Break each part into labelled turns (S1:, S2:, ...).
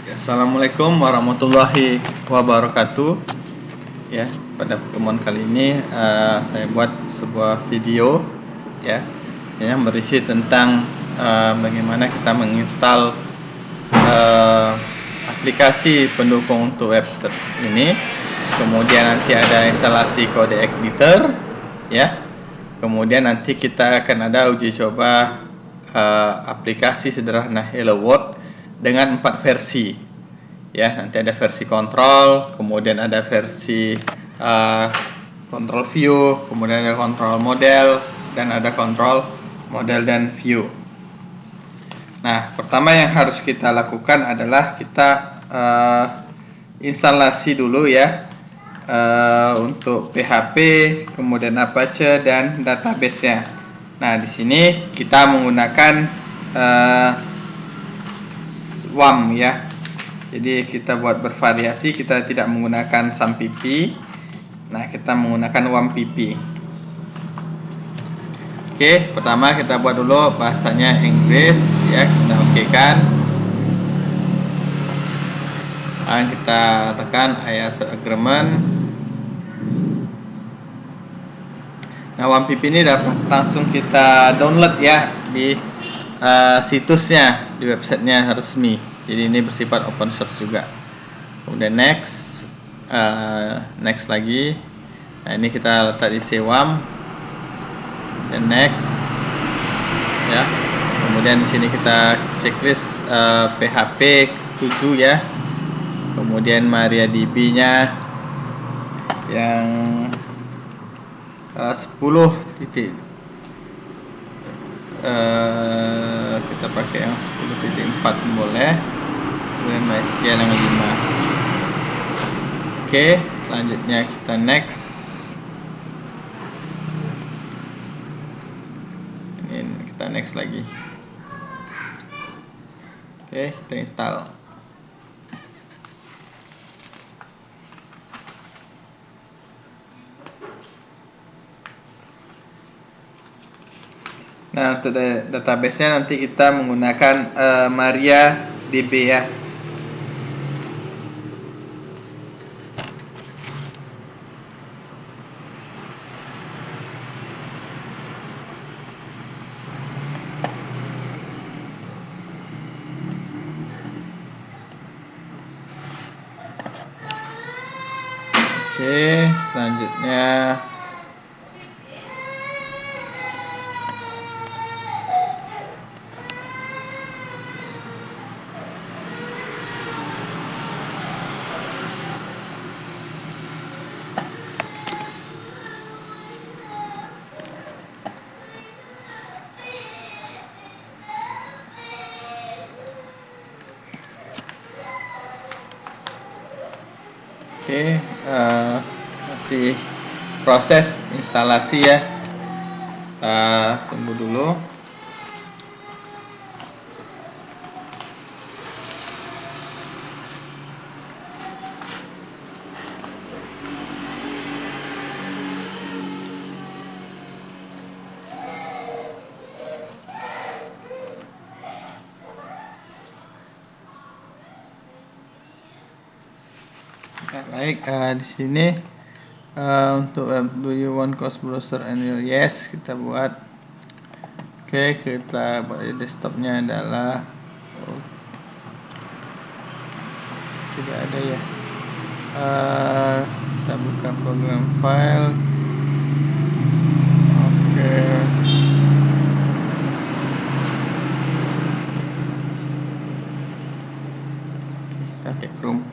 S1: Assalamualaikum warahmatullahi wabarakatuh. Ya, pada pertemuan kali ini saya buat sebuah video ya yang berisi tentang bagaimana kita menginstal aplikasi pendukung untuk web ini. Kemudian nanti ada instalasi kode editor ya. Kemudian nanti kita akan ada uji coba aplikasi sederhana Hello World dengan 4 versi ya. Nanti ada versi kontrol, kemudian ada versi control view, kemudian ada control model, dan ada control model dan view. Nah, pertama yang harus kita lakukan adalah kita instalasi dulu ya untuk PHP, kemudian Apache dan database-nya. Nah, di sini kita menggunakan WAM ya. Jadi kita buat bervariasi, kita tidak menggunakan SAMPP. Nah, kita menggunakan WAMPP. Oke, pertama kita buat dulu bahasanya Inggris ya, kita okekan. Dan kita tekan I accept agreement. Nah, WAMPP ini dapat langsung kita download ya di situsnya, di websitenya resmi. Jadi ini bersifat open source juga. Kemudian next lagi. Nah, ini kita letak di CWAM. Dan next ya. Kemudian di sini kita checklist PHP 7 ya. Kemudian MariaDB-nya yang 10 titik. Kita pakai yang 10.4 boleh. Kemudian MySQL yang 5. Oke, selanjutnya kita next. Ini kita next lagi. Oke, kita install. Nah, untuk database-nya nanti kita menggunakan MariaDB ya. Oke, selanjutnya masih proses instalasi ya. Kita tunggu dulu. Baik, di sini untuk do you want cross browser and yes, kita buat. Oke, kita buat desktopnya adalah tidak ada ya. Kita buka program file. Oke. Kita pakai Chrome.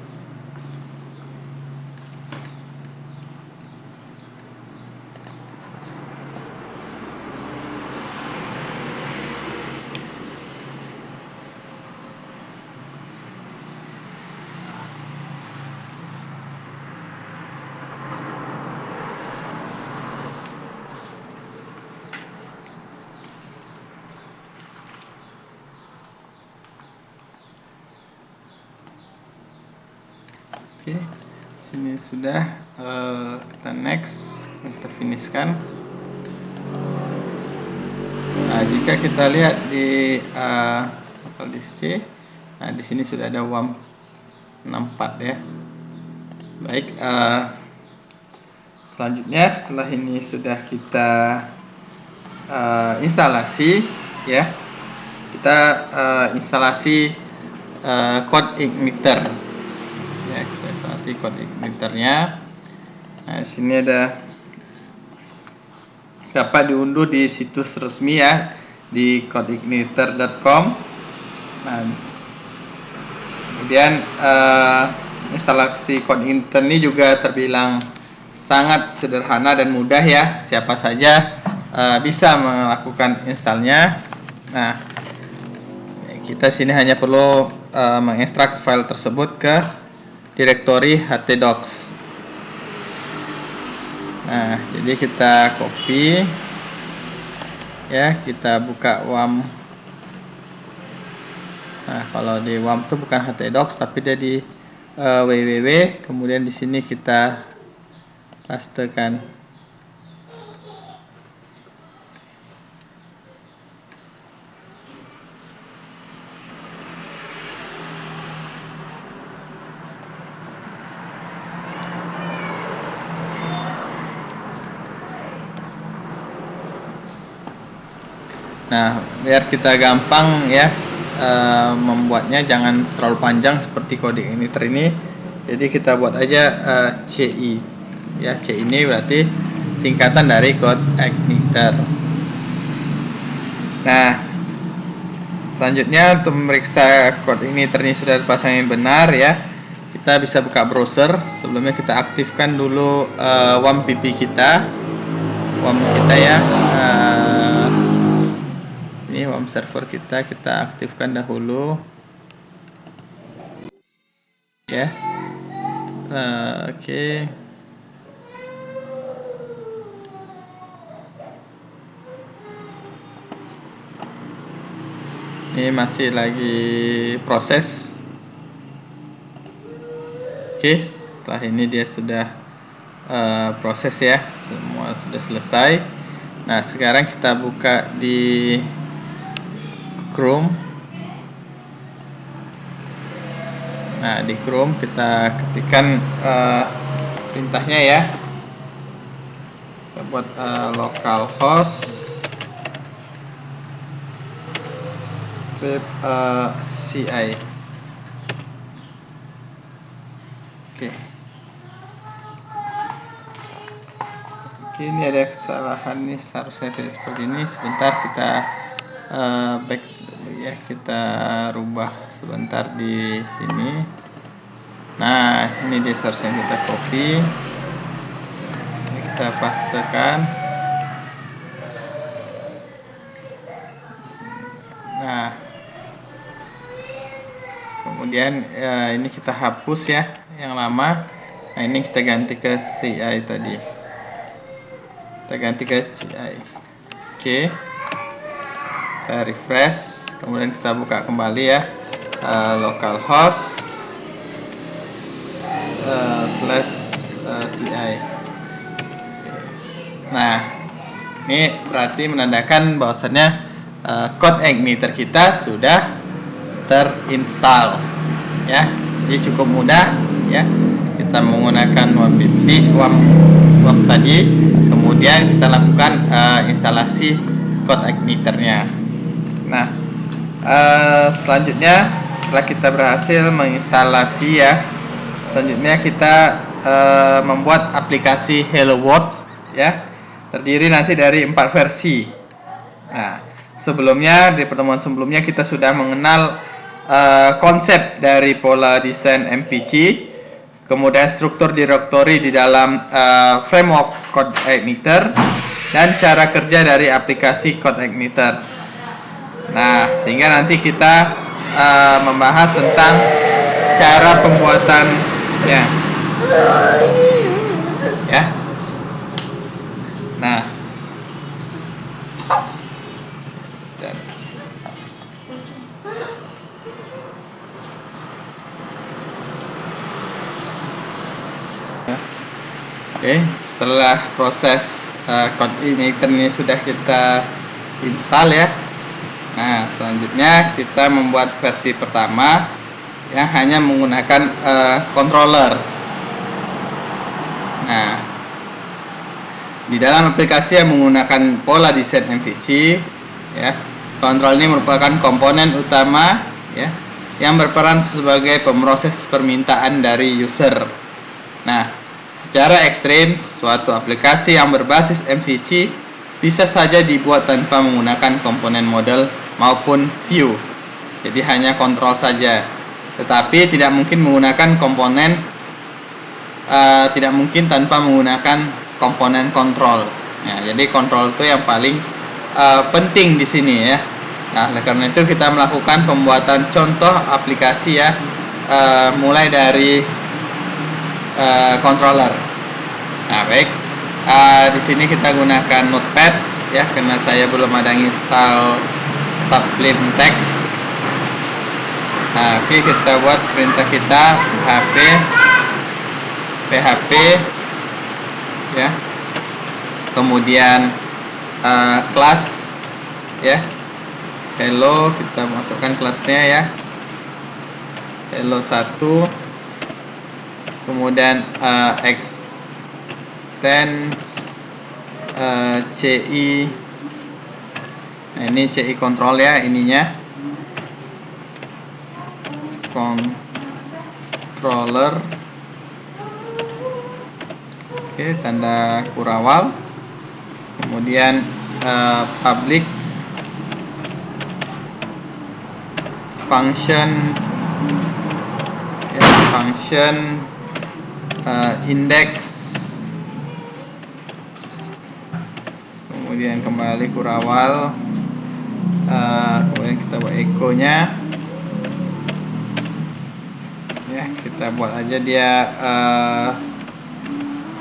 S1: Oke, sini sudah. Kita next, kita finishkan. Nah, jika kita lihat di local disk C, nah di sini sudah ada WAM 64 ya. Baik, selanjutnya setelah ini sudah kita instalasi ya, kita instalasi code igniter ya, kita instalasi code igniternya. Nah, sini ada, dapat diunduh di situs resmi ya, di codeigniter.com. Nah, kemudian instalasi code igniter ini juga terbilang sangat sederhana dan mudah ya, siapa saja bisa melakukan installnya. Nah, kita sini hanya perlu mengekstrak file tersebut ke direktori htdocs. Nah, jadi kita copy ya, kita buka WAM. Nah, kalau di WAM itu bukan htdocs tapi dia di www, kemudian di sini kita pastekan. Nah, biar kita gampang ya membuatnya, jangan terlalu panjang seperti kode igniter ini. Jadi kita buat aja CI ya. C ini berarti singkatan dari code igniter. Nah, selanjutnya untuk memeriksa code igniter ini sudah dipasang yang benar ya, kita bisa buka browser. Sebelumnya kita aktifkan dulu WAM PP kita, ya. Ini WAM server kita aktifkan dahulu ya. Oke. Ini masih lagi proses. Oke, setelah ini dia sudah proses ya, semua sudah selesai. Nah, sekarang kita buka di Chrome. Nah, di Chrome kita ketikkan perintahnya ya. Kita buat localhost -ci. Oke. Oke, ini ada kesalahan nih, seharusnya tidak seperti ini. Sebentar, kita back dulu ya, kita rubah sebentar di sini. Nah, ini dia seharusnya kita copy, ini kita pastekan. Nah, kemudian ini kita hapus ya yang lama. Nah, ini kita ganti ke CI tadi, kita ganti ke CI. Oke, kita refresh, kemudian kita buka kembali ya, localhost /ci. Nah, ini berarti menandakan bahwasannya code igniter kita sudah terinstall ya. Jadi cukup mudah ya, kita menggunakan WAM tadi, kemudian kita lakukan instalasi code igniternya. Nah, selanjutnya setelah kita berhasil menginstalasi ya, selanjutnya kita membuat aplikasi Hello World ya, terdiri nanti dari 4 versi. Nah, sebelumnya di pertemuan sebelumnya kita sudah mengenal konsep dari pola desain MPC, kemudian struktur direktori di dalam framework code igniter, dan cara kerja dari aplikasi code igniter. Nah, sehingga nanti kita membahas tentang cara pembuatannya ya. Nah, oke, setelah proses code igniter ini sudah kita install ya. Nah, selanjutnya kita membuat versi pertama yang hanya menggunakan controller. Nah, di dalam aplikasi yang menggunakan pola desain MVC, ya, kontrol ini merupakan komponen utama, ya, yang berperan sebagai pemroses permintaan dari user. Nah, secara ekstrim, suatu aplikasi yang berbasis MVC bisa saja dibuat tanpa menggunakan komponen model maupun view. Jadi hanya kontrol saja. Tetapi tidak mungkin menggunakan komponen, tidak mungkin tanpa menggunakan komponen kontrol. Nah, jadi kontrol itu yang paling penting di sini, ya. Nah, oleh karena itu kita melakukan pembuatan contoh aplikasi, ya, mulai dari controller. Nah, baik. Di sini kita gunakan Notepad, ya, karena saya belum ada install Sublime Text. Nah, oke, kita buat perintah kita php, ya, kemudian kelas, ya, hello, kita masukkan kelasnya, ya, hello 1, kemudian extends CI. Nah, ini CI control, ya, ininya controller. Oke, tanda kurawal, kemudian public function, ya, function index, kemudian kembali kurawal, kemudian kita buat echo-nya, ya, kita buat aja dia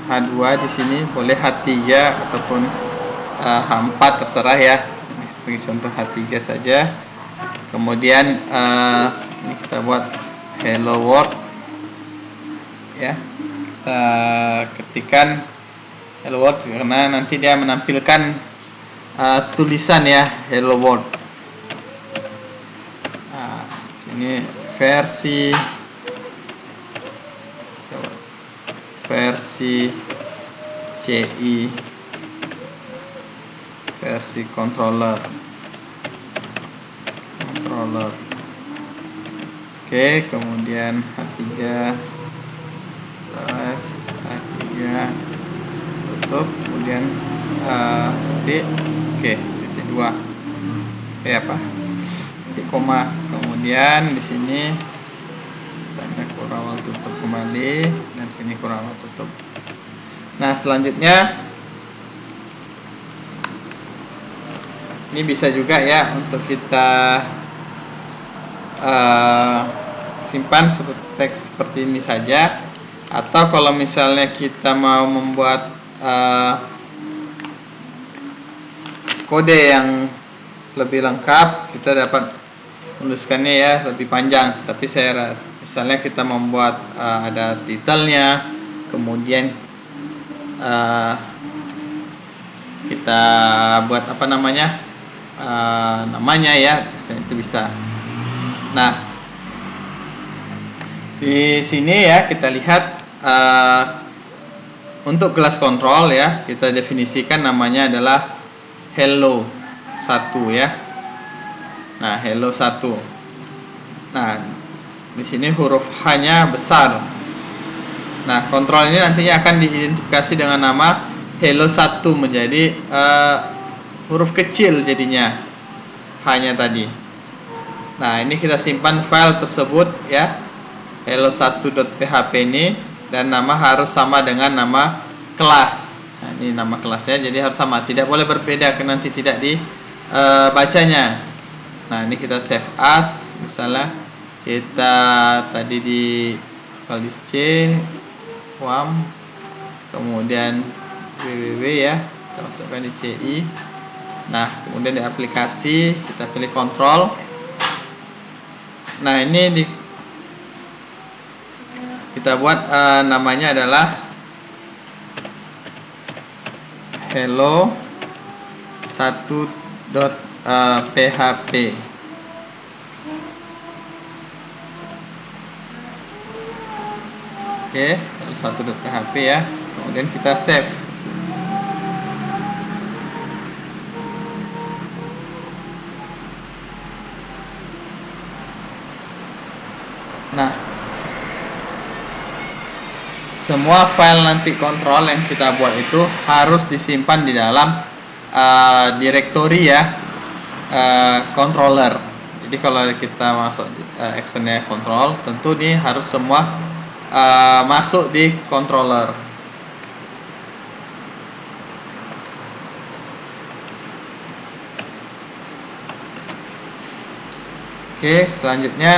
S1: H2 di sini, boleh H3 ataupun H4 terserah, ya. Ini sebagai contoh H3 saja. Kemudian ini kita buat hello world, ya, kita ketikkan hello world karena nanti dia menampilkan tulisan, ya, hello world. Nah, sini versi CI, versi controller. Oke, kemudian H3 tutup, kemudian titik, oke, titik 2, titik koma, kemudian di sini tanda kurawal tutup kembali, dan sini kurawal tutup. Nah, selanjutnya ini bisa juga, ya, untuk kita simpan teks seperti ini saja, atau kalau misalnya kita mau membuat kode yang lebih lengkap, kita dapat menuliskannya, ya, lebih panjang. Tapi saya rasa misalnya kita membuat ada titelnya, kemudian kita buat apa namanya, ya, itu bisa. Nah, di sini, ya, kita lihat untuk kelas kontrol, ya, kita definisikan namanya adalah hello 1, ya. Nah, hello 1. Nah, di sini huruf H-nya besar. Nah, kontrol ini nantinya akan diidentifikasi dengan nama hello 1 menjadi huruf kecil jadinya H-nya tadi. Nah, ini kita simpan file tersebut, ya, hello1.php ini, dan nama harus sama dengan nama kelas. Nah, ini nama kelasnya, jadi harus sama, tidak boleh berbeda karena nanti tidak dibacanya. Nah, ini kita save as, misalnya kita tadi di file disk C, WAM, kemudian www, ya, kita masukkan di CI. Nah, kemudian di aplikasi kita pilih kontrol. Nah, ini kita buat namanya adalah hello 1.php. Oke, L1.php ya. Kemudian kita save. Nah, semua file nanti kontrol yang kita buat itu harus disimpan di dalam directory ya, controller. Jadi kalau kita masuk di external control, tentu ini harus semua masuk di controller. Oke, selanjutnya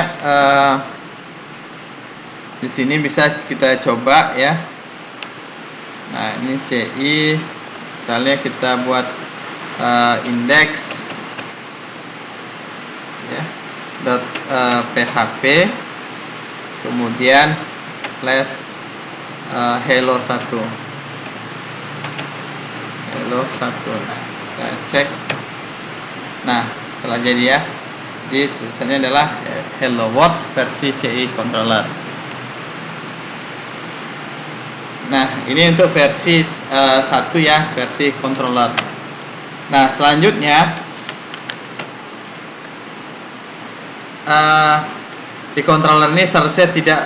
S1: di sini bisa kita coba ya. Nah, ini CI, misalnya kita buat index ya .php, kemudian slash hello 1. Nah, kita cek. Nah, telah jadi ya. Jadi tulisannya adalah hello world versi CI controller. Nah, ini untuk versi 1 ya, versi controller. Nah, selanjutnya di controller ini seharusnya tidak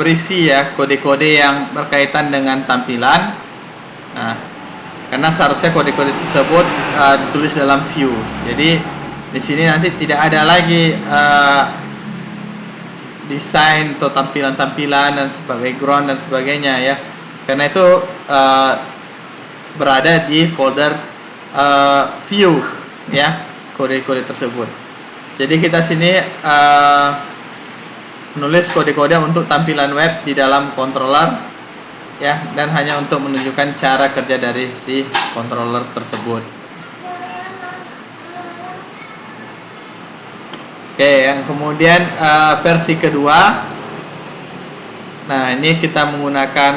S1: berisi ya kode-kode yang berkaitan dengan tampilan. Nah, karena seharusnya kode-kode tersebut ditulis dalam view. Jadi di sini nanti tidak ada lagi desain atau tampilan-tampilan dan background dan sebagainya ya. Karena itu berada di folder view ya, kode-kode tersebut. Jadi kita sini menulis kode-kode untuk tampilan web di dalam controller ya, dan hanya untuk menunjukkan cara kerja dari si controller tersebut. Oke, yang kemudian versi kedua. Nah, ini kita menggunakan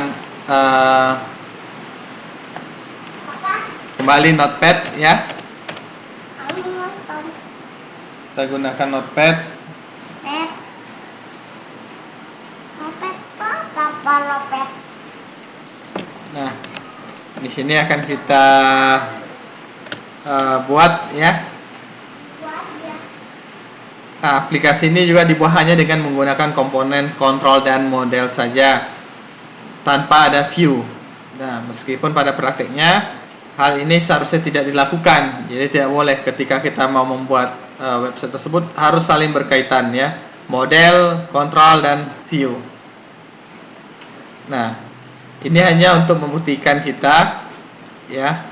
S1: kembali Notepad ya. Kita gunakan Notepad. Nah, di sini akan kita buat ya. Nah, aplikasi ini juga dibuat hanya dengan menggunakan komponen kontrol dan model saja, tanpa ada view. Nah, meskipun pada praktiknya hal ini seharusnya tidak dilakukan. Jadi tidak boleh ketika kita mau membuat website tersebut harus saling berkaitan ya, model, kontrol, dan view. Nah, ini hanya untuk membuktikan kita ya.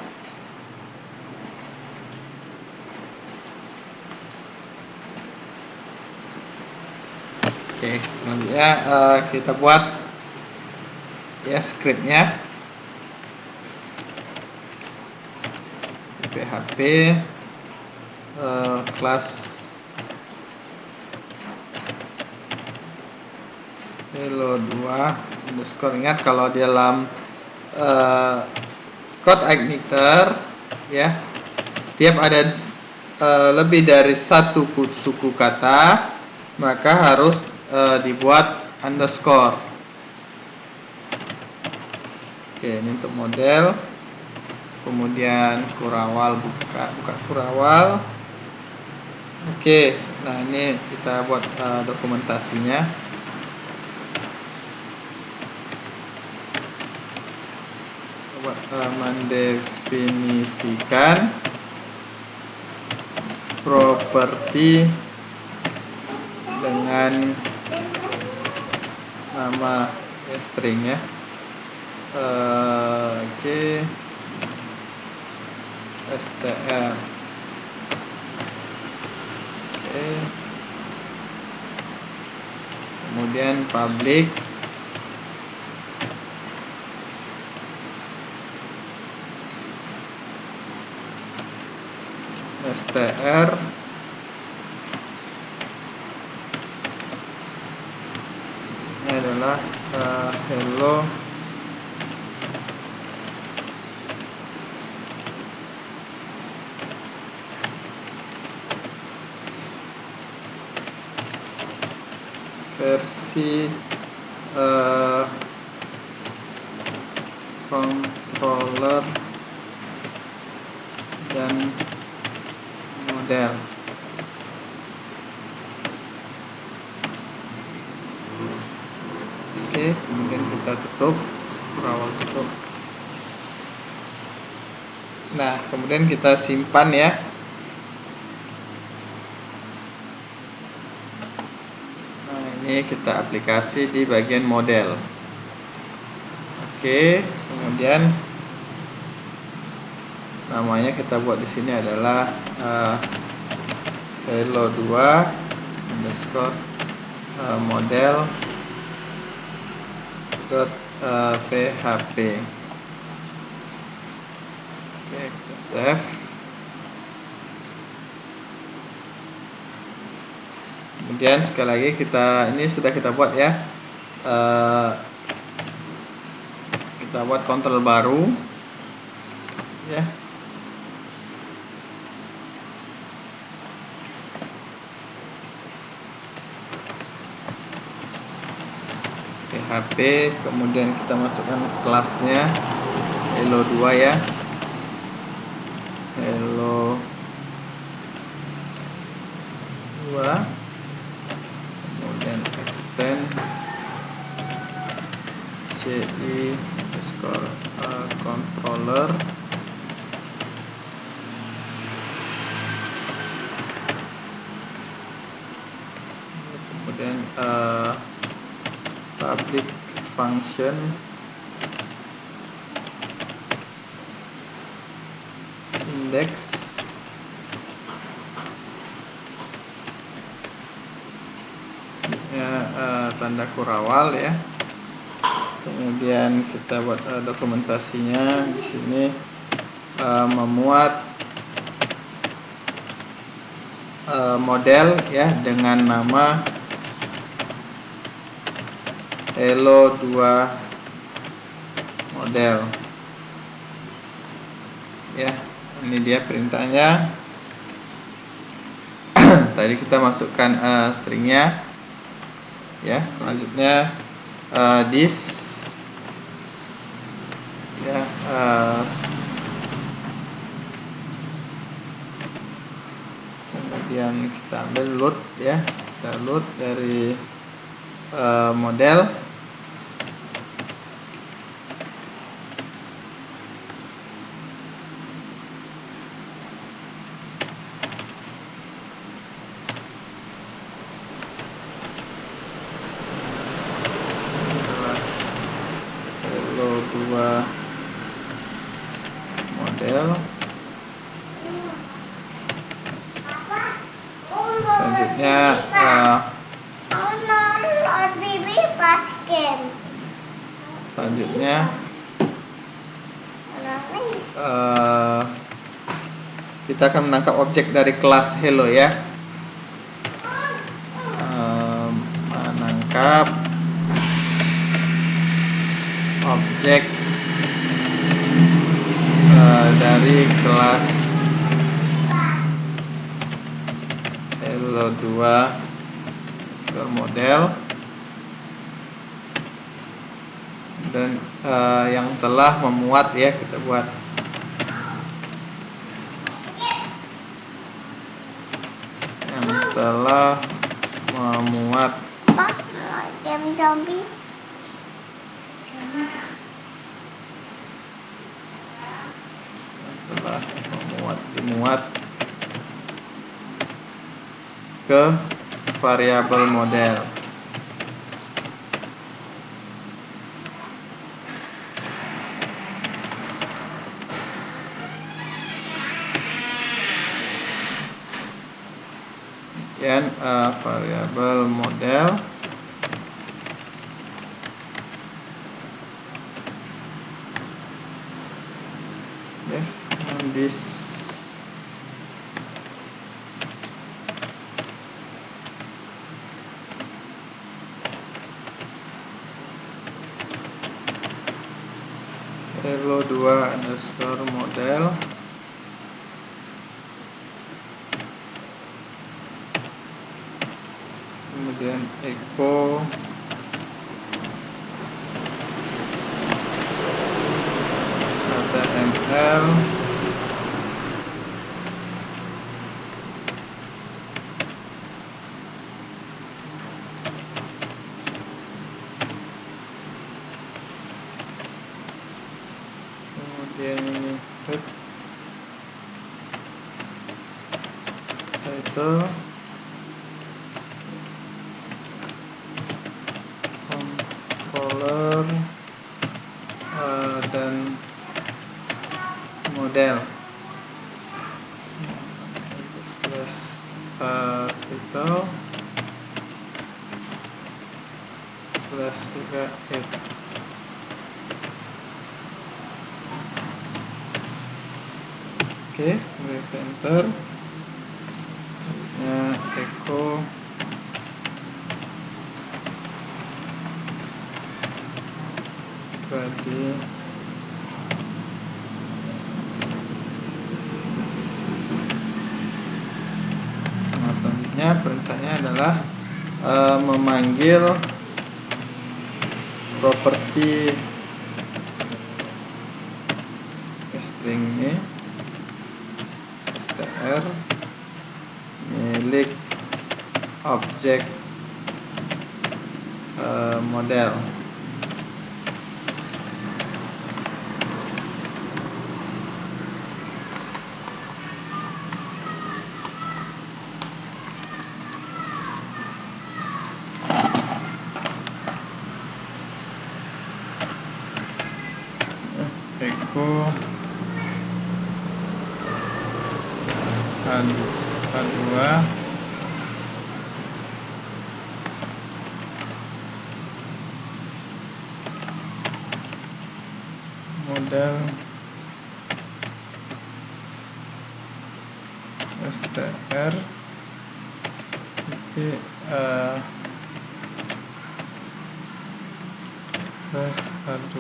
S1: Oke, selanjutnya kita buat ya scriptnya. PHP kelas hello 2 underscore. Ingat kalau di dalam code igniter ya, setiap ada lebih dari satu suku kata maka harus dibuat underscore. Oke, ini untuk model. Kemudian kurawal, buka kurawal. Oke, nah ini kita buat dokumentasinya. Buat mendefinisikan properti dengan nama string ya. Oke, str. Oke, kemudian public str ini adalah hello versi controller dan model. Oke, kemudian kita tutup, Kurawal tutup. Nah, kemudian kita simpan ya. Nah, ini kita aplikasi di bagian model. Oke, kemudian namanya kita buat di sini adalah hello2 underscore model .php. Oke, kita save. Kemudian sekali lagi ini sudah kita buat ya. Kita buat kontrol baru ya. PHP, kemudian kita masukkan kelasnya hello2 ya. Hello2, kemudian extend ci underscore controller, kemudian public function index ya, tanda kurawal ya. Kemudian kita buat dokumentasinya di sini, memuat model ya dengan nama hello2 model ya. Ini dia perintahnya. Tadi kita masukkan stringnya ya. Selanjutnya this ya, kemudian kita ambil load ya, kita load dari model. Hello2 model. Selanjutnya kita akan menangkap objek dari kelas hello ya. Menangkap objek dari kelas hello2 model dan yang telah memuat ya, kita buat yang telah memuat dimuat ke variabel model. Kemudian variabel model yes, and this hello2 underscore model, kemudian echo model, kemudian ini head, title, controller, dan model. Slash title, slash juga head. Oke, kemudian enter. Echo body, nah selanjutnya perintahnya adalah memanggil properti string ini str milik objek model. Echo K2 model str slash K2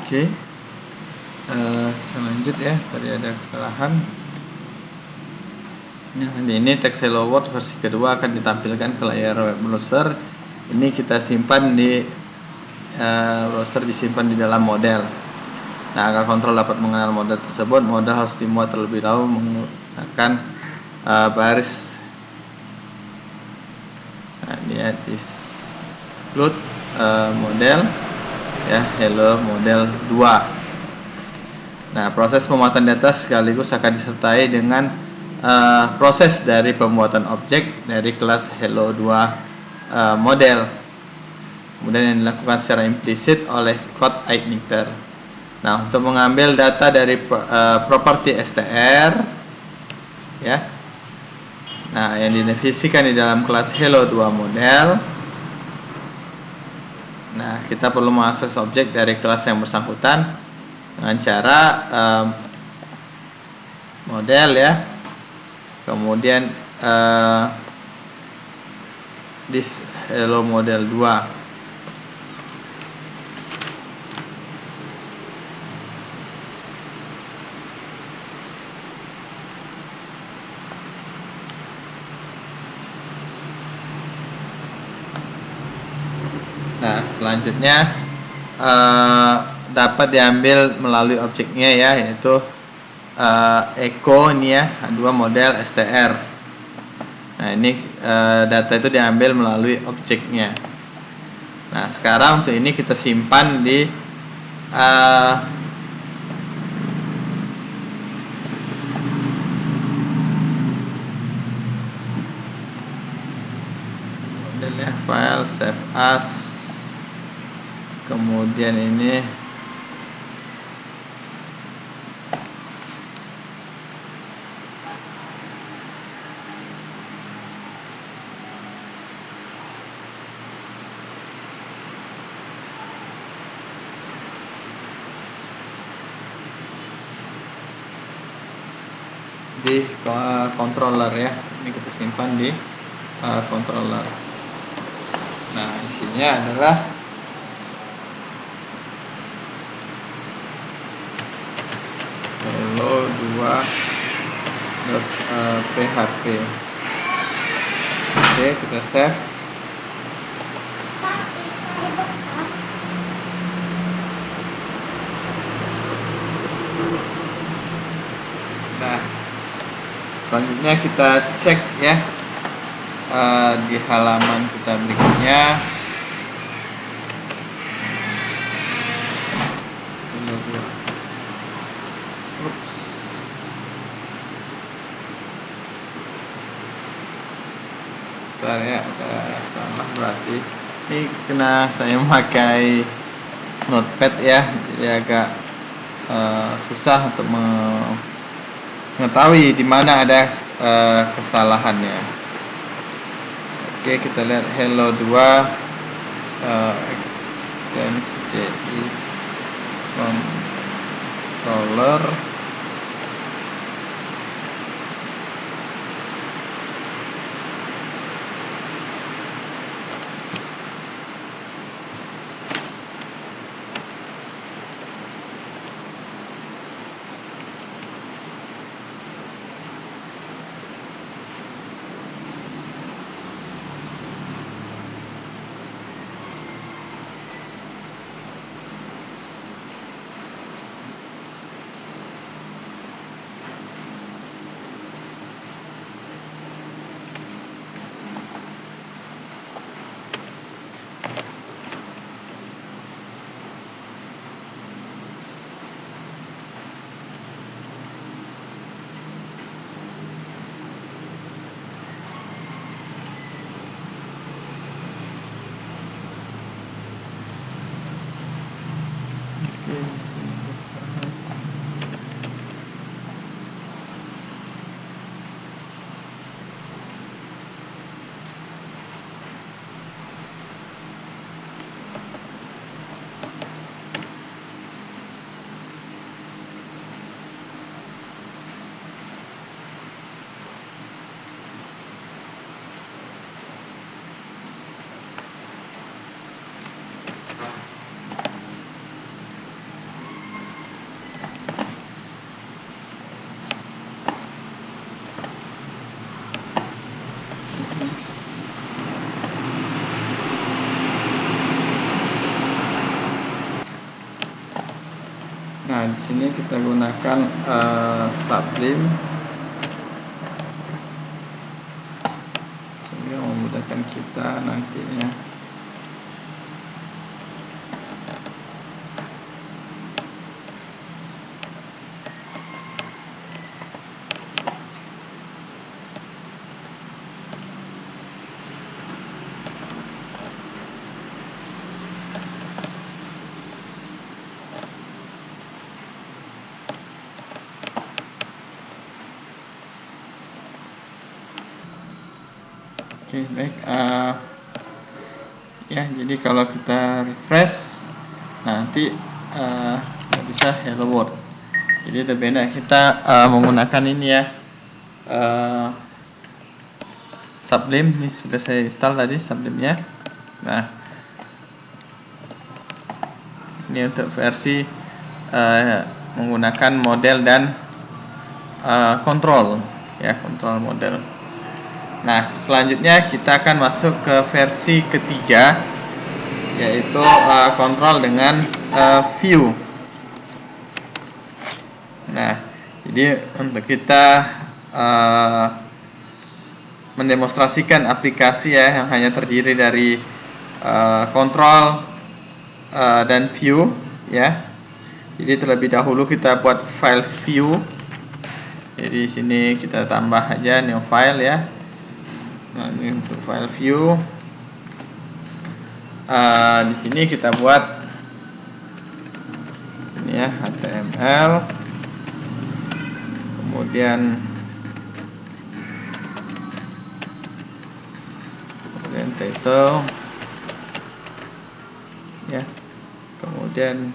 S1: Oke, kita lanjut ya. Tadi ada kesalahan. Nah, ini text Hello World versi kedua akan ditampilkan ke layar web browser. Ini kita simpan di browser, disimpan di dalam model. Nah, agar kontrol dapat mengenal model tersebut, model harus dimuat terlebih dahulu menggunakan baris. Nah, dia include model ya, hello model 2. Nah, proses pemuatan data sekaligus akan disertai dengan proses dari pembuatan objek dari kelas hello 2 model. Kemudian yang dilakukan secara implisit oleh code igniter. Nah, untuk mengambil data dari properti str ya. Nah, yang didefinisikan di dalam kelas hello 2 model. Nah, kita perlu mengakses objek dari kelas yang bersangkutan dengan cara model ya, kemudian this hello model 2. Nah, selanjutnya dapat diambil melalui objeknya ya, yaitu echo ini ya, dua model str. Nah, ini data itu diambil melalui objeknya. Nah, sekarang untuk ini kita simpan di modelnya file save as, kemudian ini di controller ya. Ini kita simpan di controller. Nah, isinya adalah hello2.php. Oke, kita save. Nah, selanjutnya kita cek ya di halaman kita berikutnya. Sebentar ya, ada salah berarti. Ini kena saya memakai notepad ya, jadi agak susah untuk mengetahui di mana ada kesalahannya. Oke, kita lihat hello2 extend.ci controller. Nah, di sini kita gunakan Sublime sehingga memudahkan kita nantinya. Oke, baik. Ya, jadi kalau kita refresh nanti kita bisa hello world. Jadi ada beda kita menggunakan ini ya, Sublime. Ini sudah saya install tadi Sublime-nya. Nah, ini untuk versi menggunakan model dan kontrol ya, kontrol model. Nah, selanjutnya kita akan masuk ke versi ketiga, yaitu kontrol dengan view. Nah, jadi untuk kita mendemonstrasikan aplikasi ya yang hanya terdiri dari kontrol dan view ya. Jadi terlebih dahulu kita buat file view. Jadi sini kita tambah aja new file ya. Nah, ini untuk file view. Di sini kita buat ini ya, HTML, kemudian title ya, kemudian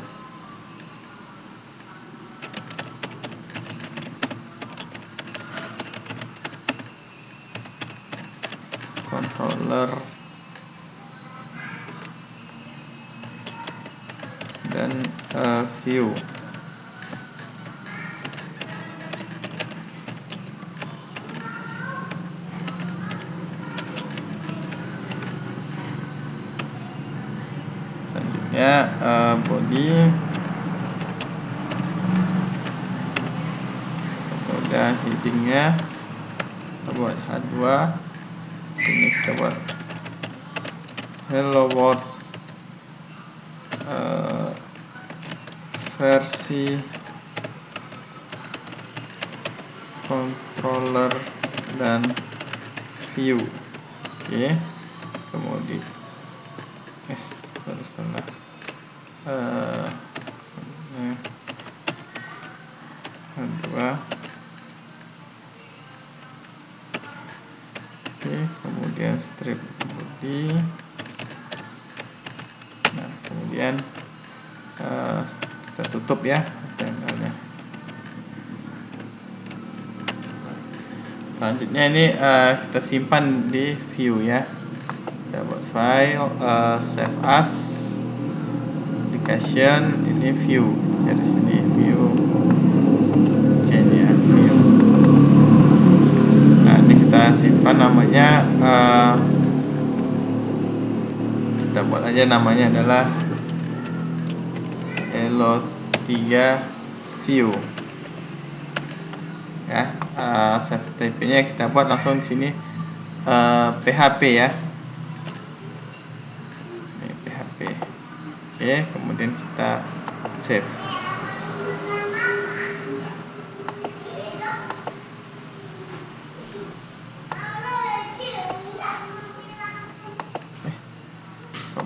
S1: controller dan view. Selanjutnya body, kemudian headingnya kita buat H2. Sini kita buat hello world versi controller dan view. Oke, kemudian salah dua. Oke, kemudian strip body. Nah, kemudian kita tutup ya HTML-nya. Selanjutnya ini kita simpan di view ya. Kita buat file save as application, ini view. Dari sini view. Oke, ini ya view. Nah, ini kita simpan namanya, kita buat aja namanya adalah Elo3 view ya. Save TP-nya kita buat langsung di sini PHP ya. Ini PHP. Oke, kemudian kita save.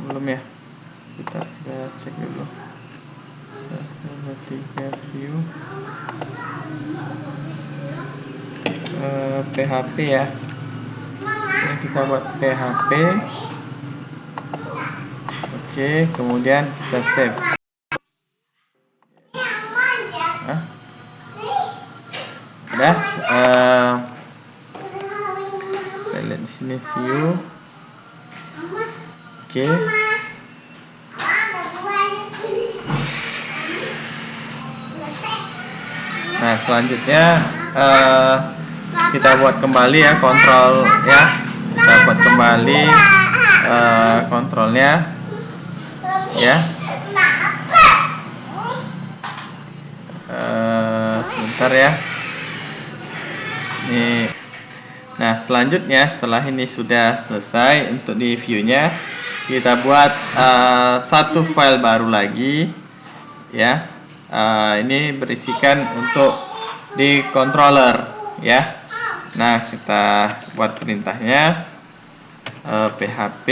S1: Belum ya, kita cek dulu. Elo3 view PHP ya. Ini kita buat PHP. Oke, kemudian kita save. Udah. Kita lihat di sini view. Oke. Nah, selanjutnya kita buat kembali ya kontrol ya. Kita buat kembali kontrolnya ya. Sebentar ya. Nih. Nah, selanjutnya setelah ini sudah selesai untuk di view-nya, kita buat satu file baru lagi ya. Ini berisikan untuk di controller ya. Nah, kita buat perintahnya PHP,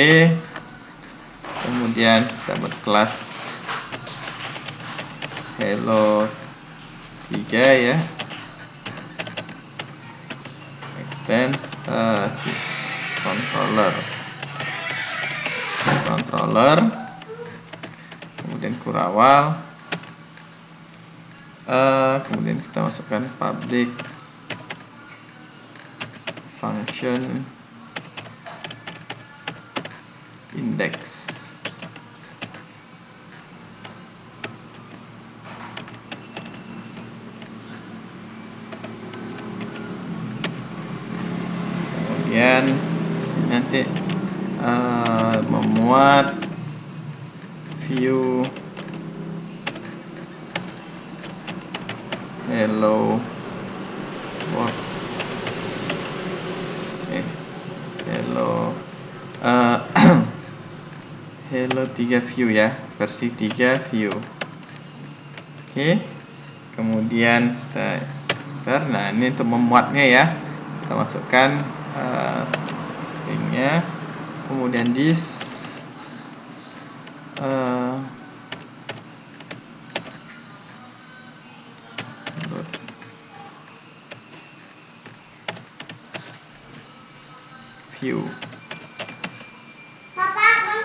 S1: kemudian kita buat kelas Elo3 ya, extends controller, kemudian kurawal, kemudian kita masukkan public function index. Kemudian nanti memuat view hello world hello hello 3 view ya, versi 3 view. Oke, kemudian nah ini untuk memuatnya ya, kita masukkan stringnya, kemudian this view,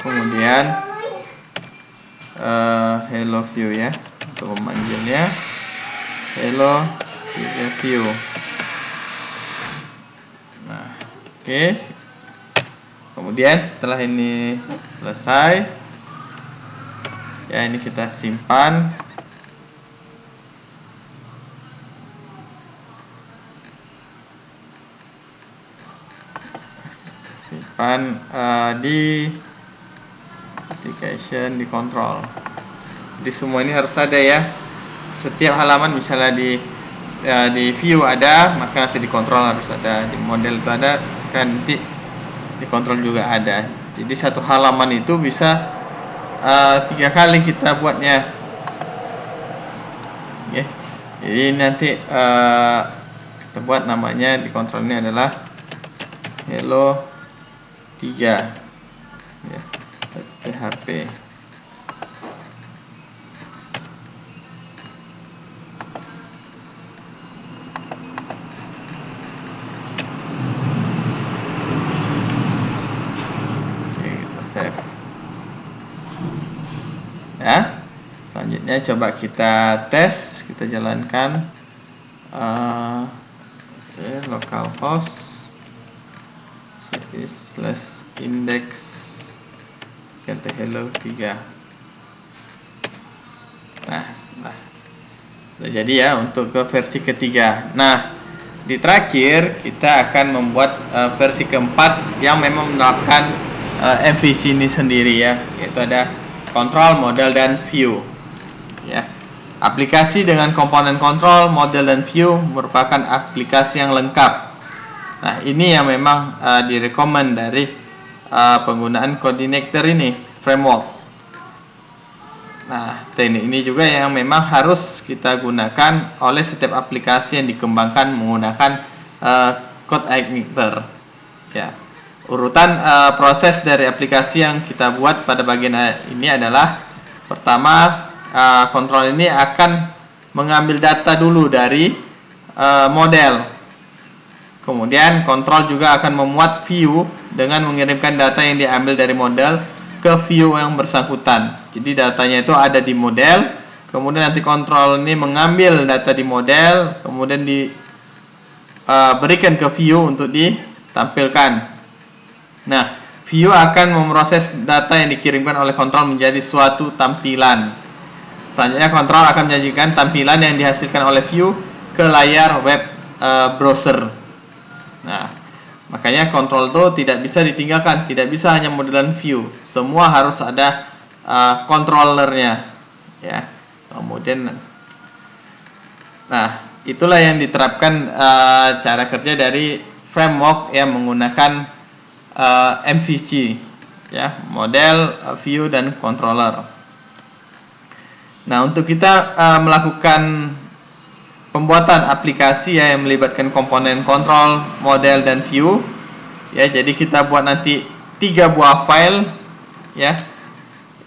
S1: kemudian hello view ya, untuk memanggilnya hello view. Nah, oke. Kemudian setelah ini selesai ya, ini kita simpan. Di application, di control. Di semua ini harus ada ya. Setiap halaman misalnya di view ada, maka nanti di control harus ada. Di model itu ada, kan nanti di control juga ada. Jadi satu halaman itu bisa 3 kali kita buatnya. Oke. Jadi nanti kita buat namanya di control ini adalah hello 3 ya, PHP. Oke, kita save ya. Selanjutnya coba kita tes, kita jalankan. Oke, localhost /index ganti hello 3. Nah, sudah jadi ya untuk ke versi ketiga. Nah, di terakhir kita akan membuat versi keempat yang memang menerapkan MVC ini sendiri ya, yaitu ada control, model, dan view ya. Aplikasi dengan komponen control, model, dan view merupakan aplikasi yang lengkap. Nah, ini yang memang direkomend dari penggunaan coordinator ini, framework. Nah, teknik ini juga yang memang harus kita gunakan oleh setiap aplikasi yang dikembangkan menggunakan coordinator. Ya, urutan proses dari aplikasi yang kita buat pada bagian ini adalah, pertama, kontrol ini akan mengambil data dulu dari model. Kemudian kontrol juga akan memuat view dengan mengirimkan data yang diambil dari model ke view yang bersangkutan. Jadi datanya itu ada di model, kemudian nanti kontrol ini mengambil data di model, kemudian diberikan ke view untuk ditampilkan. Nah, view akan memproses data yang dikirimkan oleh kontrol menjadi suatu tampilan. Selanjutnya kontrol akan menyajikan tampilan yang dihasilkan oleh view ke layar web browser. Nah, makanya kontrol itu tidak bisa ditinggalkan, tidak bisa hanya modelan view, semua harus ada controllernya ya. Kemudian, nah itulah yang diterapkan cara kerja dari framework yang menggunakan MVC ya, model, view, dan controller. Nah, untuk kita melakukan pembuatan aplikasi ya, yang melibatkan komponen control, model, dan view ya, jadi kita buat nanti 3 buah file ya,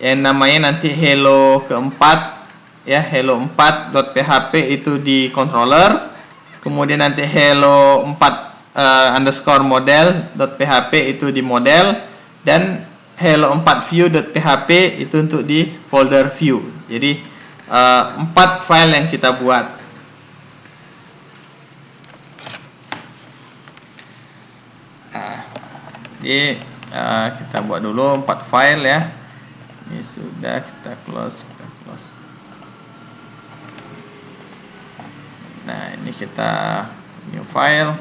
S1: yang namanya nanti hello keempat ya, hello4.php itu di controller, kemudian nanti hello4 model.php itu di model, dan hello4view.php itu untuk di folder view. Jadi 4 file yang kita buat. Jadi kita buat dulu 4 file ya. Ini sudah kita close. Nah, ini kita new file.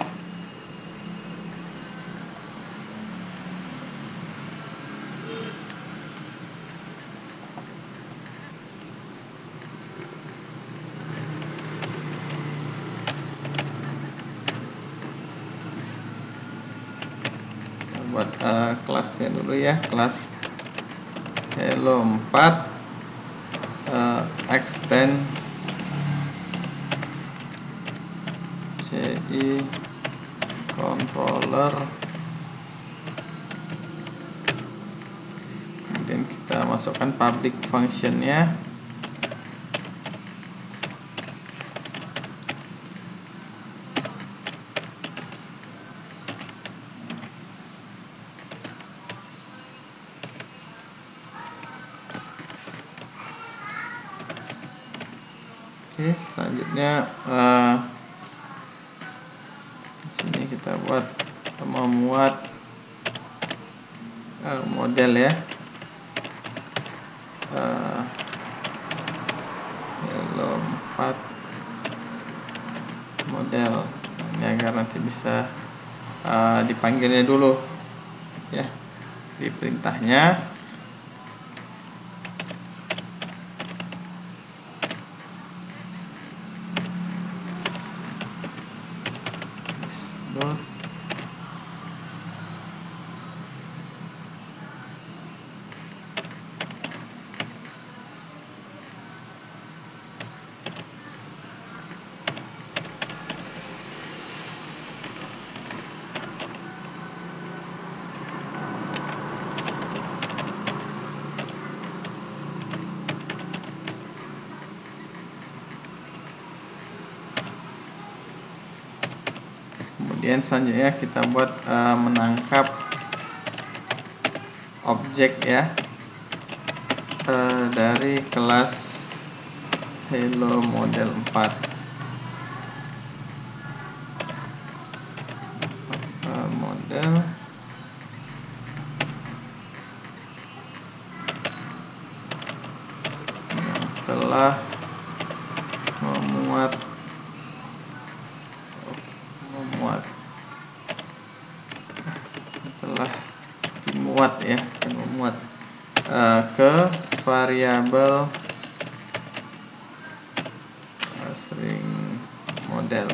S1: buat kelasnya dulu ya, kelas hello 4 extend CI controller. Kemudian kita masukkan public functionnya. Oke, selanjutnya di sini kita memuat model ya, hello 4 model. Ini agar nanti bisa dipanggilnya dulu ya di perintahnya. Kemudian selanjutnya kita buat menangkap objek ya dari kelas hello model 4. Model yang telah memuat dimuat ya, memuat ke variabel string model.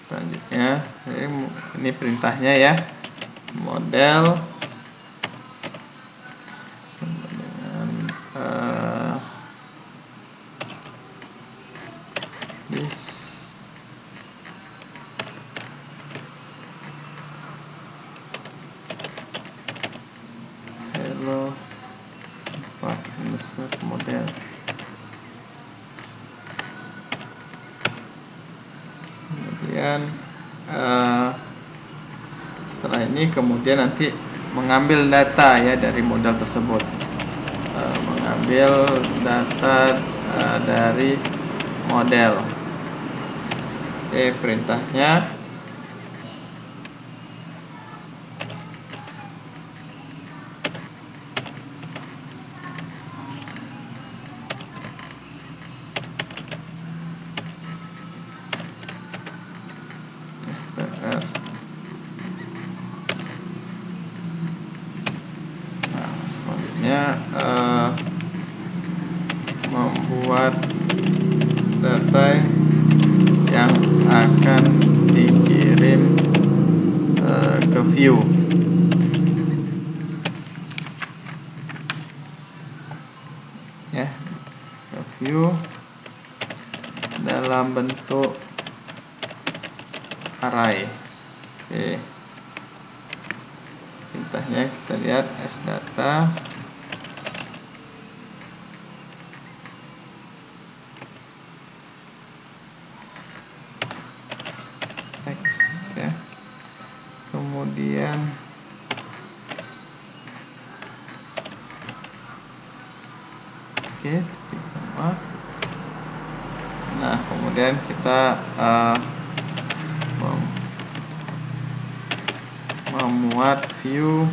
S1: Selanjutnya ini perintahnya ya, model sama dengan this hello 4 model. Kemudian setelah ini kemudian nanti mengambil data ya dari model tersebut, mengambil data dari model. Oke, perintahnya str. Nah, selanjutnya membuat data yang akan dikirim ke view ya, ke view dalam bentuk array. Oke, perintahnya kita lihat as data text ya. Kemudian titik koma. Nah, kemudian kita memuat view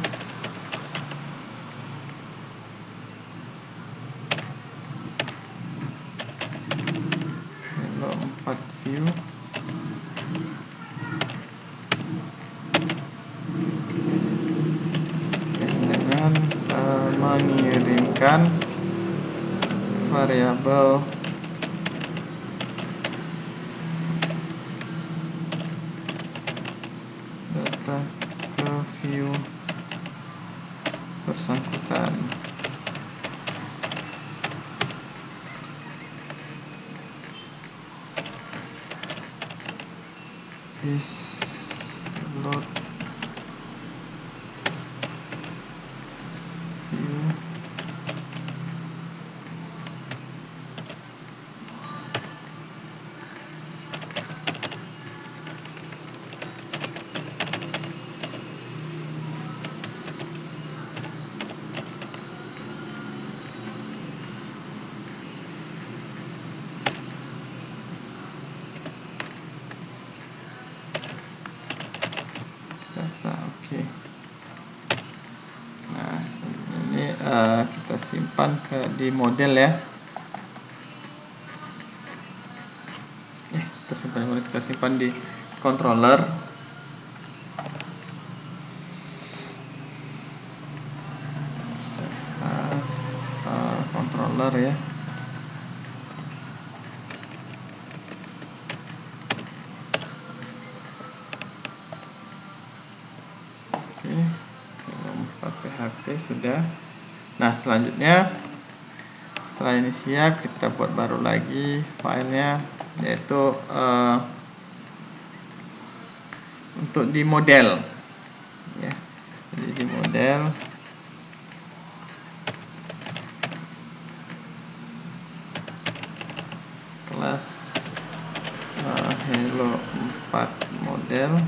S1: hello 4 view dengan mengirimkan variabel bersangkutan. Is load view data. Oke. Nah, ini kita simpan di model ya. Kita simpan di controller. Controller ya. Oke, kalau 4 PHP sudah. Nah, selanjutnya setelah ini siap, kita buat baru lagi filenya, yaitu untuk di model ya. Jadi di model kelas hello 4 model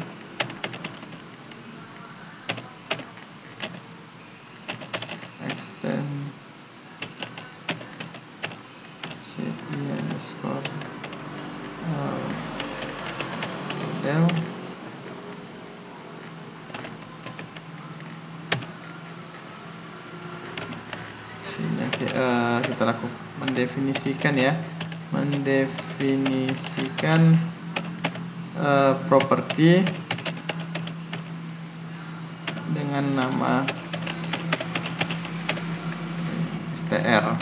S1: extend cd underscore model. Sini kita lakukan mendefinisikan ya, mendefinisikan properti dengan nama str.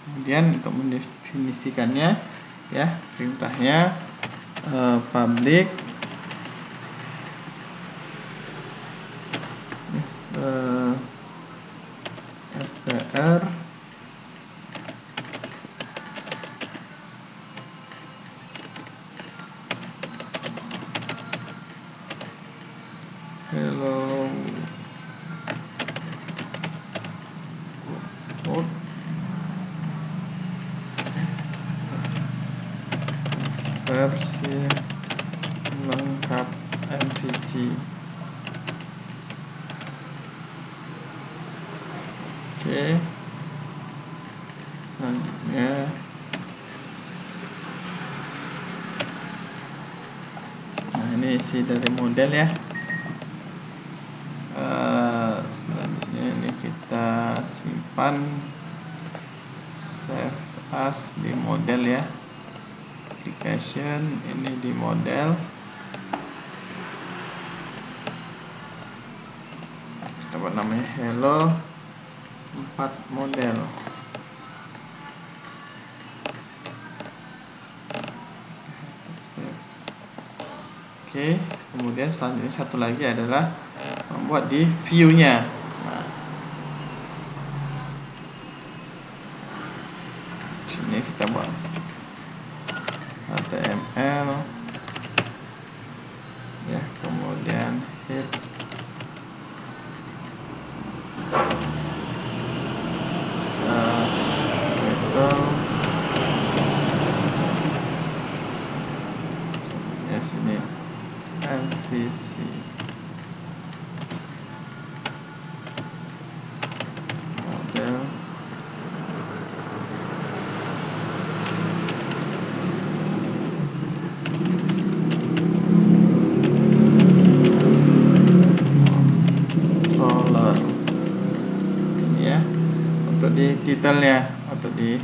S1: Kemudian untuk mendefinisikannya ya, perintahnya public str hello world versi lengkap MVC. Oke, selanjutnya nah ini isi dari model ya. Selanjutnya ini kita simpan, save as di model ya, application ini di model. Kita buat namanya hello 4 model. Oke, kemudian selanjutnya satu lagi adalah membuat di view-nya. Nah, sini kita buat HTML ya, kemudian head title ya, sini MVC model. Controller ini ya, untuk di titelnya atau di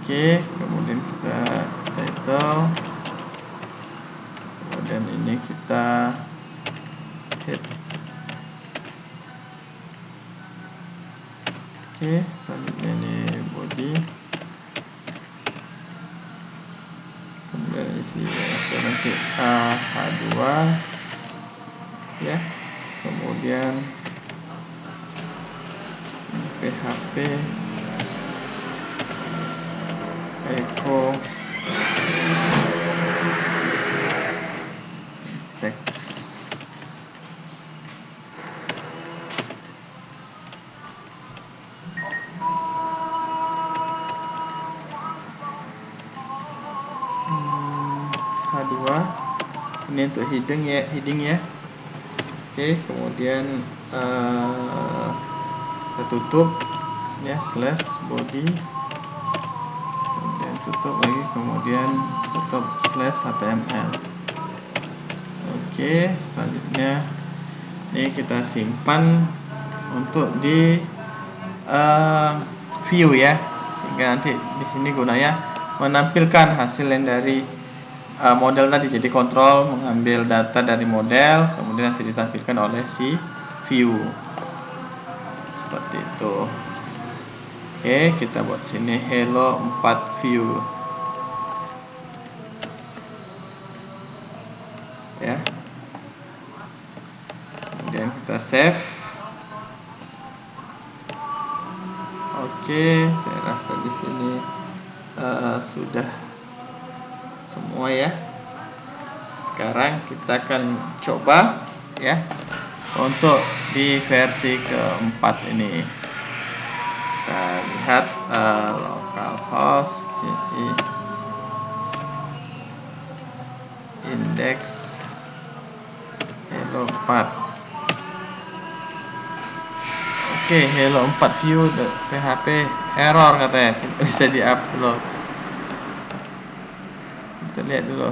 S1: oke, kemudian kita title, kemudian Ini kita head. Oke, selanjutnya ini body. Kemudian isi nanti H2 ya. Kemudian PHP echo text. H2 ini untuk heading ya. Oke, kemudian kita tutup ya, slash body, kemudian tutup lagi, kemudian tutup slash html. Oke, selanjutnya ini kita simpan untuk di view ya, sehingga nanti di sini gunanya menampilkan hasil yang dari model tadi. Jadi kontrol mengambil data dari model, kemudian nanti ditampilkan oleh si view seperti itu. Oke, kita buat sini hello 4 view ya. Kemudian kita save. Oke, saya rasa di sini sudah semua ya. Sekarang kita akan coba ya untuk di versi keempat ini. Kita lihat localhost index hello 4. Oke, hello 4 view PHP error katanya, tidak bisa di-upload. Kita lihat dulu.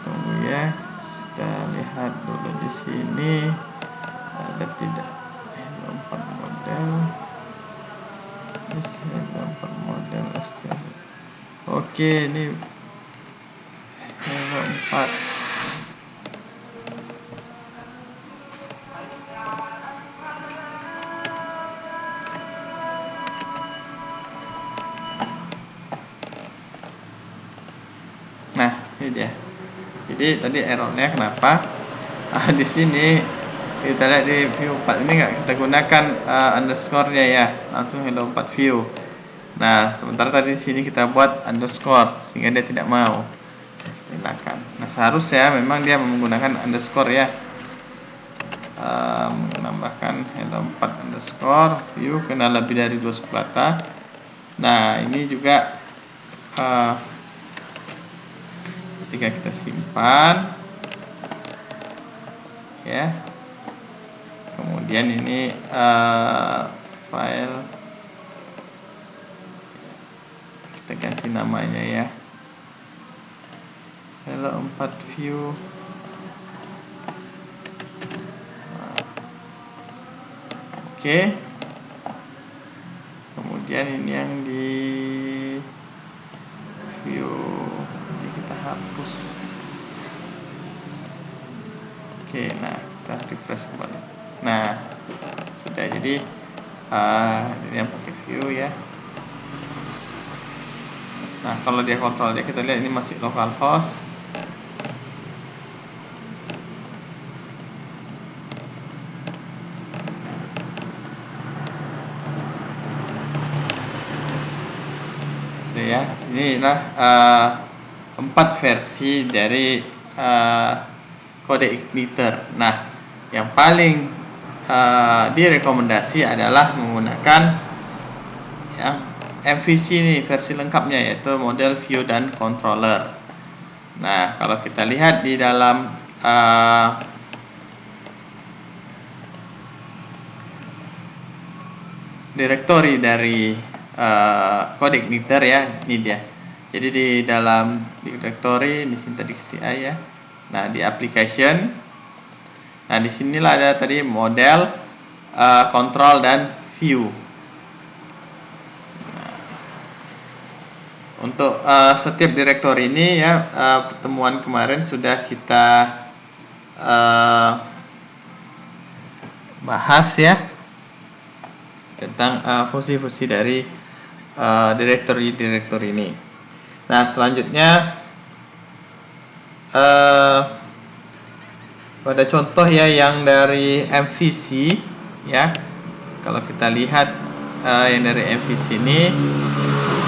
S1: Tunggu ya, kita lihat dulu di sini ada tidak hello 4 model. Model STL. Oke, ini hello 4. Nah, ini dia. Jadi tadi errornya kenapa? Di sini kita lihat di view 4 ini nggak kita gunakan underscore-nya ya, langsung hello 4 view. Nah, sementara tadi di sini kita buat underscore sehingga dia tidak mau. Silakan. Nah, seharusnya memang dia menggunakan underscore ya. Menambahkan hello 4 underscore view kena lebih dari 2 subdata. Nah, ini juga ketika kita simpan ya. Kemudian ini file kita ganti namanya ya, hello 4 view. Oke. Kemudian ini yang di view ini kita hapus. Oke, nah kita refresh kembali. Nah, sudah. Jadi ini yang pakai view ya. Nah, kalau dia kontrol dia, kita lihat ini masih localhost. Ya, inilah 4 versi dari kode igniter. Nah, yang paling direkomendasi adalah menggunakan ya, MVC ini versi lengkapnya, yaitu model view dan controller. Nah, kalau kita lihat di dalam direktori dari kode igniter ya, ini dia. Jadi di dalam direktori di sini tadi CI ya. Nah, di application Nah, disinilah ada tadi model, control dan view. Untuk setiap direktori ini ya, pertemuan kemarin sudah kita bahas ya tentang fungsi-fungsi dari direktori ini. Nah, selanjutnya pada contoh ya yang dari MVC ya, kalau kita lihat yang dari MVC ini,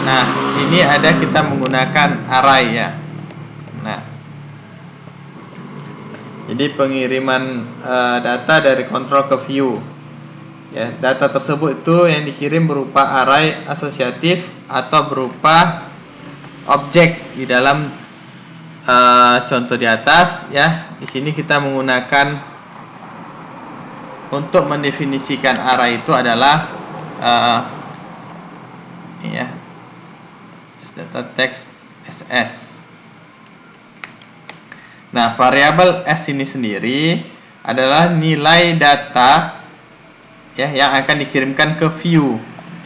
S1: nah ini ada kita menggunakan array ya. Nah, jadi pengiriman data dari control ke view ya, data tersebut itu yang dikirim berupa array asosiatif atau berupa objek di dalam contoh di atas ya. Di sini kita menggunakan untuk mendefinisikan array itu adalah ya, data text ss. Nah, variabel s ini sendiri adalah nilai data ya yang akan dikirimkan ke view.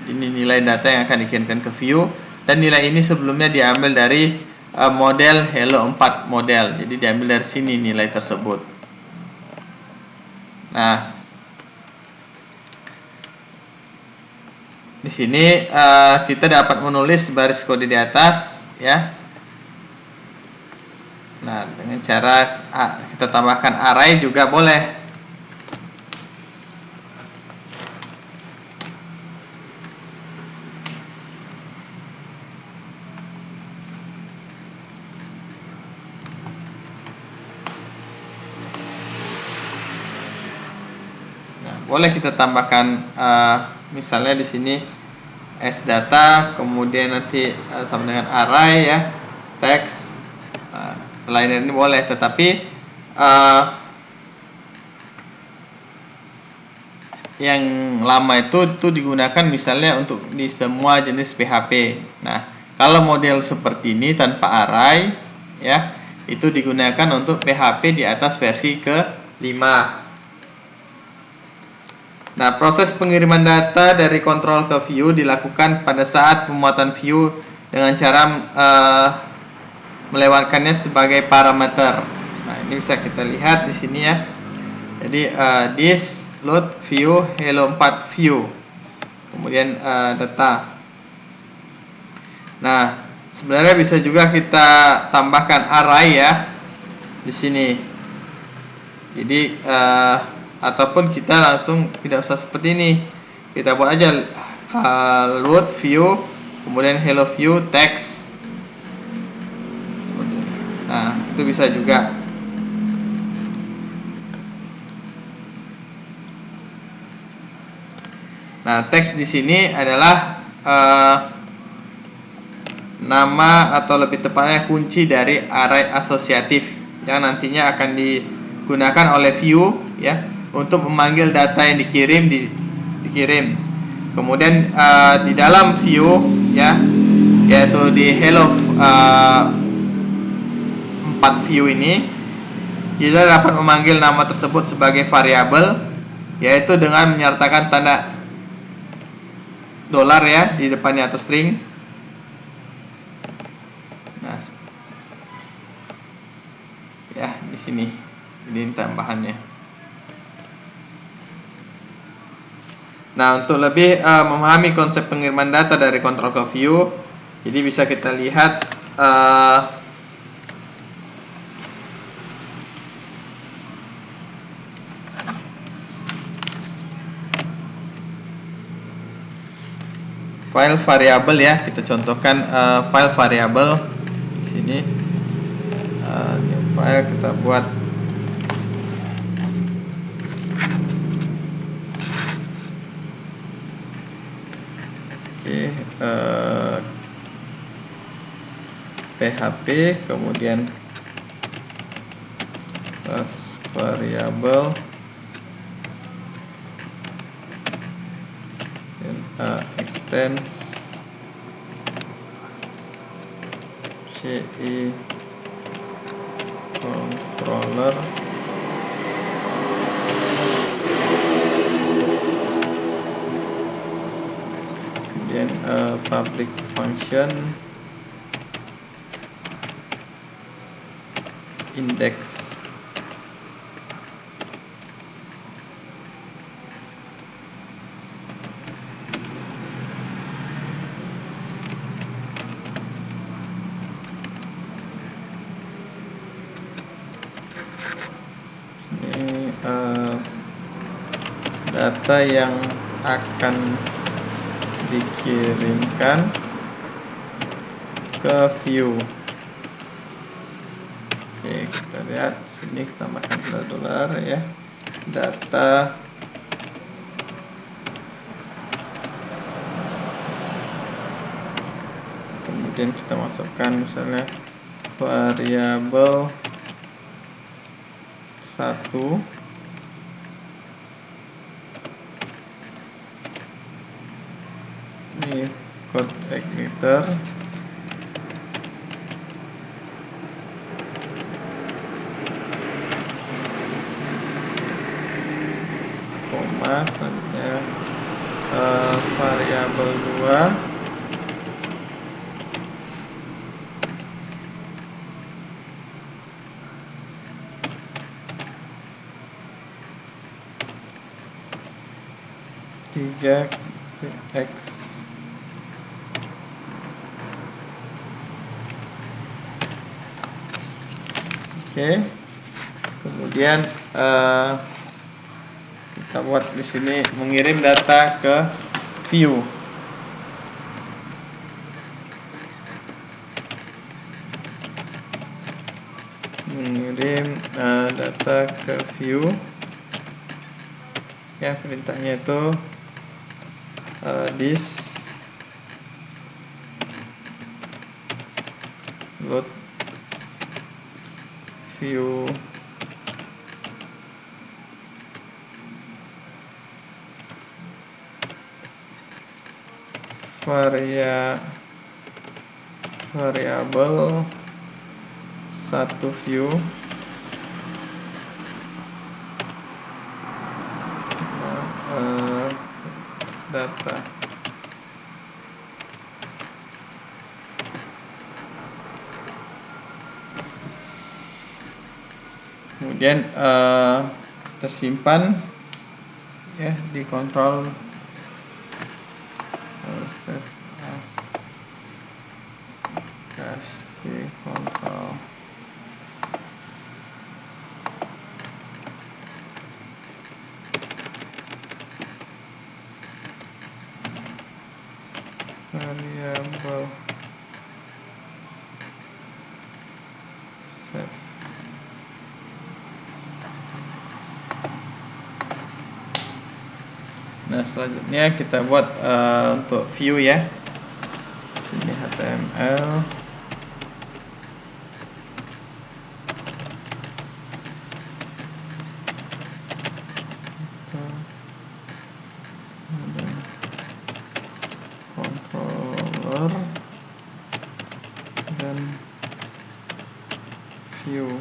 S1: Ini nilai data yang akan dikirimkan ke view, dan nilai ini sebelumnya diambil dari model Hello 4 model. Jadi diambil dari sini nilai tersebut. Nah, di sini kita dapat menulis baris kode di atas ya. Nah, dengan cara kita tambahkan array juga boleh. Boleh kita tambahkan misalnya di sini s data, kemudian nanti sama dengan array ya, teks. Selain ini boleh, tetapi yang lama itu digunakan misalnya untuk di semua jenis PHP. Nah, kalau model seperti ini tanpa array ya, itu digunakan untuk PHP di atas versi ke-5. Nah, proses pengiriman data dari control ke view dilakukan pada saat pemuatan view dengan cara melewatkannya sebagai parameter. Nah, ini bisa kita lihat di sini ya. Jadi this load view hello 4 view, kemudian data. Nah, sebenarnya bisa juga kita tambahkan array ya di sini. Jadi ataupun kita langsung tidak usah seperti ini, kita buat aja load view kemudian hello view text seperti ini. Nah, itu bisa juga. Nah, teks di sini adalah nama atau lebih tepatnya kunci dari array asosiatif yang nantinya akan digunakan oleh view ya untuk memanggil data yang dikirim. Kemudian di dalam view ya, yaitu di hello 4 view ini, kita dapat memanggil nama tersebut sebagai variabel, yaitu dengan menyertakan tanda dolar ya di depannya atau string. Nah, ya di sini ini tambahannya. Nah, untuk lebih memahami konsep pengiriman data dari control ke view, jadi bisa kita lihat file variabel ya. Kita contohkan file variabel di sini. File kita buat PHP, kemudian variabel extends CI controller kemudian public function index. Ini data yang akan dikirimkan ke view. Oke, kita lihat sini, kita tambahkan dolar ya, data kemudian kita masukkan misalnya variabel 1 ini code igniter koma selanjutnya variabel 2 3x. Oke, kemudian kita buat di sini mengirim data ke view. Mengirim data ke view ya, perintahnya itu this load view variabel 1 view data. Kemudian tersimpan ya di kontrol save as, kasih kontrol variabel save. Nah, selanjutnya kita buat untuk view ya. Sini HTML. Controller dan view.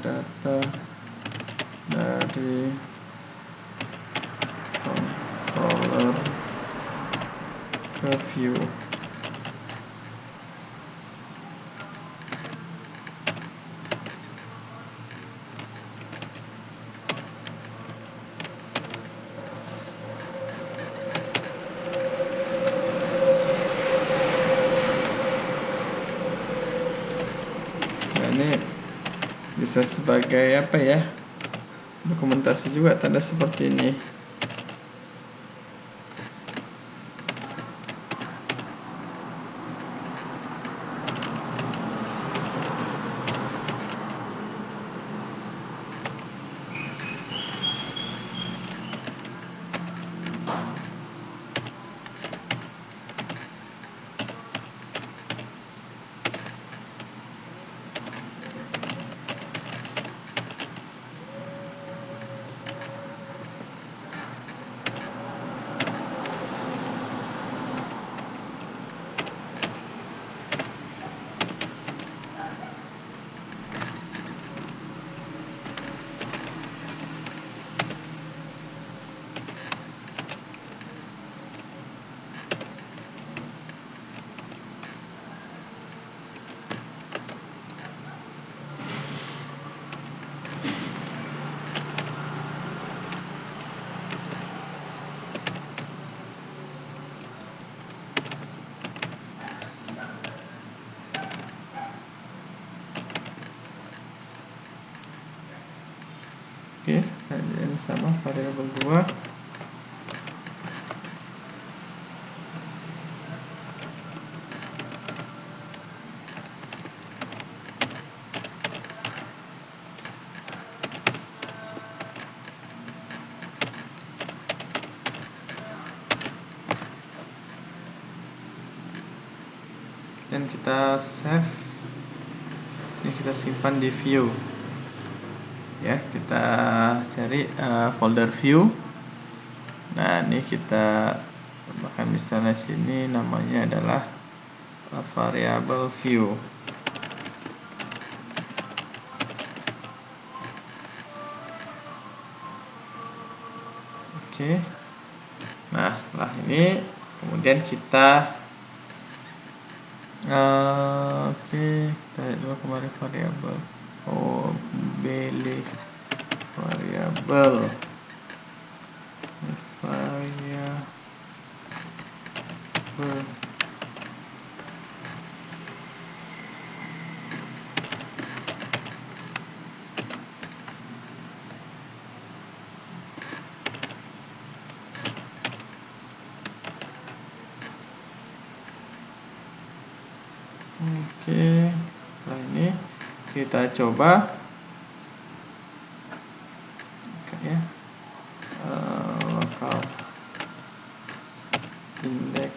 S1: Data dari controller ke view. Nah, ini bisa sebagai apa ya, dokumentasi juga tanda seperti ini. Oke, ini sama variabel 2. Dan kita save. Ini kita simpan di view. Ya, kita cari folder view. Nah, ini kita bahkan misalnya sini namanya adalah variable view. Oke. Nah, setelah ini kemudian kita kita lihat dulu kemarin variabel variabel Oke, setelah ini kita coba ya, local index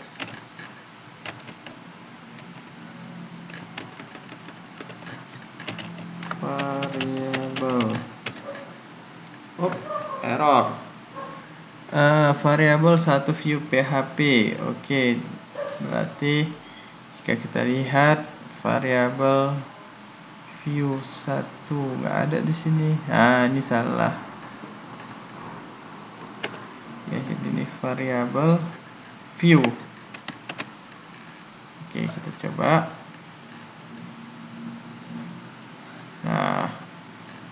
S1: variable. Error. Variabel 1 view PHP. Oke, berarti jika kita lihat variabel view 1 nggak ada di sini. Nah, ini salah. Ya, jadi ini variabel view. Oke, kita coba. Nah,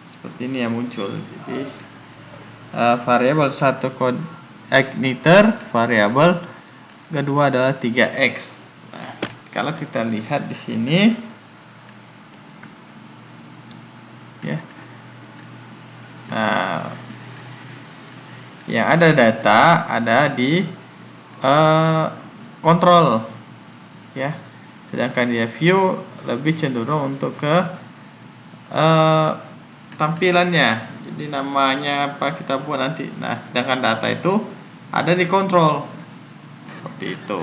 S1: seperti ini yang muncul. Jadi variabel 1 code igniter, variabel kedua adalah 3x. Nah, kalau kita lihat di sini ya. Nah, yang ada data ada di kontrol ya. Sedangkan dia view lebih cenderung untuk ke tampilannya. Jadi namanya apa kita buat nanti. Nah, sedangkan data itu ada di kontrol. Seperti itu.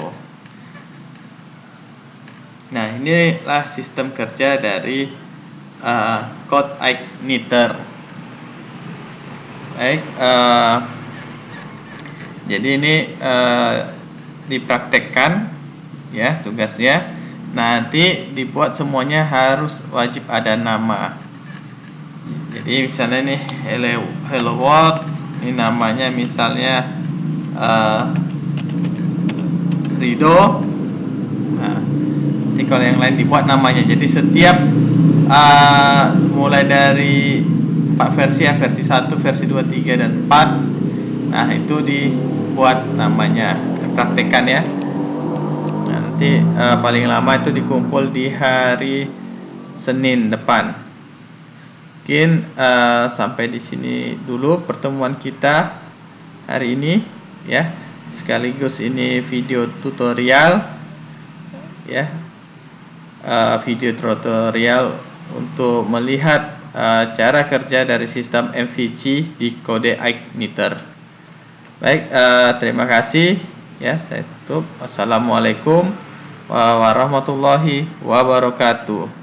S1: Nah, inilah sistem kerja dari code igniter. Baik, jadi ini dipraktekkan ya tugasnya. Nanti dibuat semuanya harus wajib ada nama. Jadi misalnya nih hello world, ini namanya misalnya Rido. Nah, nanti kalau yang lain dibuat namanya. Jadi setiap mulai dari 4 versi ya, versi 1, versi 2, 3 dan 4. Nah, itu dibuat namanya. Kita praktekkan ya. Nah, nanti paling lama itu dikumpul di hari Senin depan. Mungkin sampai di sini dulu pertemuan kita hari ini ya. Sekaligus ini video tutorial ya. Video tutorial untuk melihat cara kerja dari sistem MVC di kode igniter. Baik, terima kasih ya, saya tutup. Wassalamualaikum warahmatullahi wabarakatuh.